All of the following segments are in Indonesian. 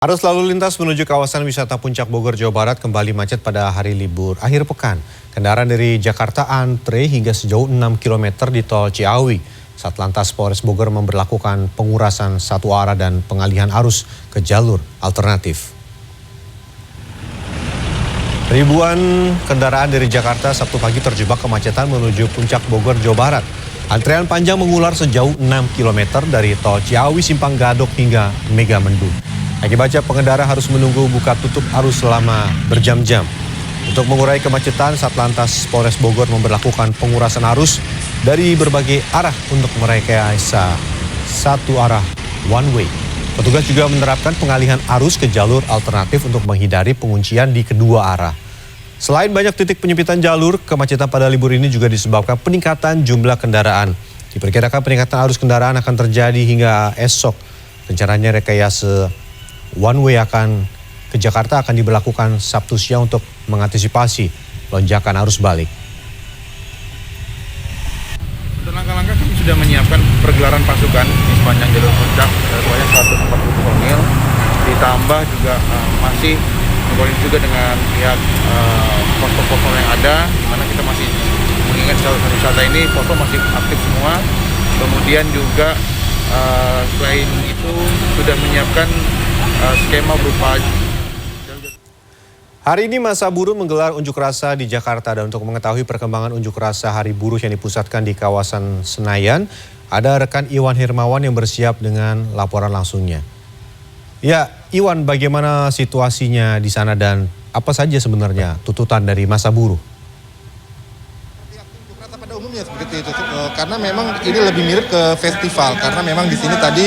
Arus lalu lintas menuju kawasan wisata Puncak Bogor, Jawa Barat kembali macet pada hari libur akhir pekan. Kendaraan dari Jakarta antre hingga sejauh 6 km di tol Ciawi. Satlantas Polres Bogor memberlakukan pengurasan satu arah dan pengalihan arus ke jalur alternatif. Ribuan kendaraan dari Jakarta Sabtu pagi terjebak kemacetan menuju Puncak Bogor, Jawa Barat. Antrean panjang mengular sejauh 6 km dari tol Ciawi Simpang Gadok hingga Megamendung. Akibatnya pengendara harus menunggu buka tutup arus selama berjam-jam. Untuk mengurai kemacetan, Satlantas Polres Bogor memberlakukan pengurasan arus dari berbagai arah untuk merekayasa satu arah one way. Petugas juga menerapkan pengalihan arus ke jalur alternatif untuk menghindari penguncian di kedua arah. Selain banyak titik penyempitan jalur, kemacetan pada libur ini juga disebabkan peningkatan jumlah kendaraan. Diperkirakan peningkatan arus kendaraan akan terjadi hingga esok. Rencananya rekayasa one way ke Jakarta akan diberlakukan Sabtu siang untuk mengantisipasi lonjakan arus balik. Untuk langkah-langkah kami sudah menyiapkan pergelaran pasukan di sepanjang jalur puncak, sebanyak 140 personil. Ditambah juga masih berkoordinasi juga dengan pihak posko-posko yang ada, di mana kita masih mengingat kawasan wisata ini posko masih aktif semua. Kemudian juga selain itu sudah menyiapkan skema berupa. Hari ini masa buruh menggelar unjuk rasa di Jakarta, dan untuk mengetahui perkembangan unjuk rasa Hari Buruh yang dipusatkan di kawasan Senayan, ada rekan Iwan Hermawan yang bersiap dengan laporan langsungnya. Ya, Iwan, bagaimana situasinya di sana dan apa saja sebenarnya tuntutan dari masa buruh? Pada umumnya seperti itu, karena memang ini lebih mirip ke festival, karena memang di sini tadi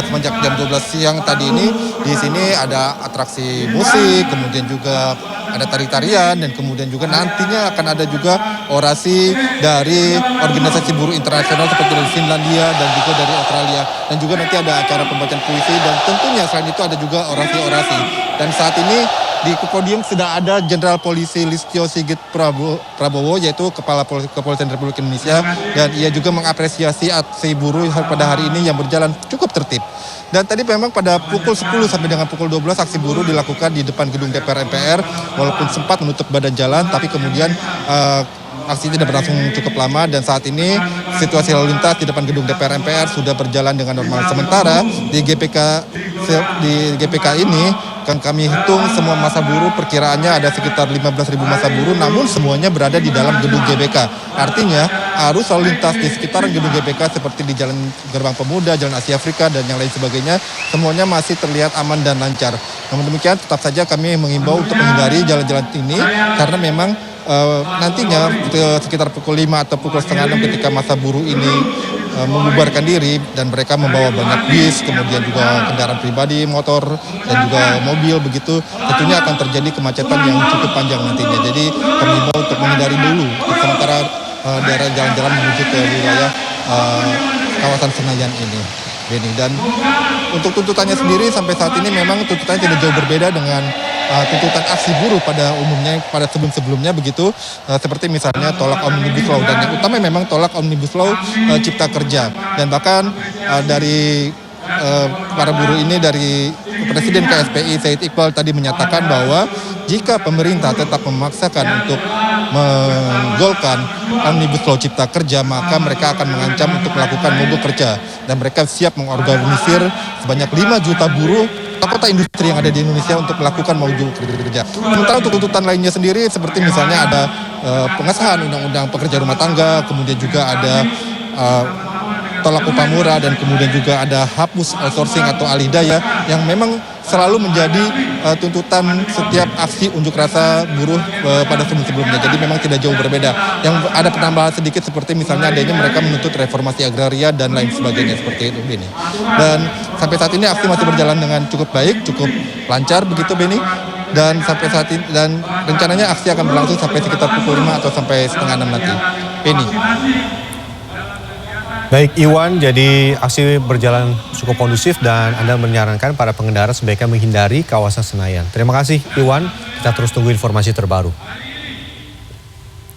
semenjak jam 12 siang tadi ini di sini ada atraksi musik, kemudian juga ada tari-tarian, dan kemudian juga nantinya akan ada juga orasi dari organisasi buruh internasional seperti dari Finlandia dan juga dari Australia, dan juga nanti ada acara pembacaan puisi, dan tentunya selain itu ada juga orasi-orasi. Dan saat ini di podium sudah ada Jenderal Polisi Listio Sigit Prabowo, yaitu Kepala Kepolisian Republik Indonesia, dan ia juga mengapresiasi aksi buruh pada hari ini yang berjalan cukup tertib. Dan tadi memang pada pukul 10 sampai dengan pukul 12 aksi buruh dilakukan di depan gedung DPR MPR, walaupun sempat menutup badan jalan, tapi kemudian aksi tidak berlangsung cukup lama, dan saat ini situasi lalu lintas di depan gedung DPR MPR sudah berjalan dengan normal. Sementara di GPK ini kan kami hitung semua massa buruh perkiraannya ada sekitar 15.000 massa buruh, namun semuanya berada di dalam gedung GBK. Artinya arus lalu lintas di sekitaran gedung GBK seperti di Jalan Gerbang Pemuda, Jalan Asia Afrika, dan yang lain sebagainya semuanya masih terlihat aman dan lancar. Namun demikian tetap saja kami mengimbau untuk menghindari jalan-jalan ini, karena memang nantinya sekitar pukul 5 atau pukul setengah 6 ketika massa buruh ini membubarkan diri, dan mereka membawa banyak bis, kemudian juga kendaraan pribadi, motor, dan juga mobil, begitu tentunya akan terjadi kemacetan yang cukup panjang nantinya. Jadi kami mau untuk menghindari dulu sementara daerah jalan-jalan menuju ke wilayah kawasan Senayan ini, Beni. Dan untuk tuntutannya sendiri sampai saat ini memang tuntutannya tidak jauh berbeda dengan tuntutan aksi buruh pada umumnya pada sebelum-sebelumnya, begitu seperti misalnya tolak Omnibus Law, dan yang utama memang tolak Omnibus Law Cipta Kerja. Dan bahkan dari para buruh ini, dari Presiden KSPI Said Iqbal tadi menyatakan bahwa jika pemerintah tetap memaksakan untuk menggolkan Omnibus Law Cipta Kerja, maka mereka akan mengancam untuk melakukan mogok kerja, dan mereka siap mengorganisir sebanyak 5 juta buruh kota industri yang ada di Indonesia untuk melakukan mogok kerja. Sementara untuk tuntutan lainnya sendiri seperti misalnya ada pengesahan undang-undang pekerja rumah tangga, kemudian juga ada tolak upah murah, dan kemudian juga ada hapus outsourcing atau alih daya, yang memang selalu menjadi tuntutan setiap aksi unjuk rasa buruh pada sebelum-sebelumnya. Jadi memang tidak jauh berbeda. Yang ada penambahan sedikit seperti misalnya adanya mereka menuntut reformasi agraria dan lain sebagainya seperti itu, Beni. Dan sampai saat ini aksi masih berjalan dengan cukup baik, cukup lancar begitu, Beni. Dan sampai saat ini, dan rencananya aksi akan berlangsung sampai sekitar pukul 5 atau sampai setengah 6 nanti, Beni. Baik Iwan, jadi aksi berjalan cukup kondusif dan Anda menyarankan para pengendara sebaiknya menghindari kawasan Senayan. Terima kasih Iwan, kita terus tunggu informasi terbaru.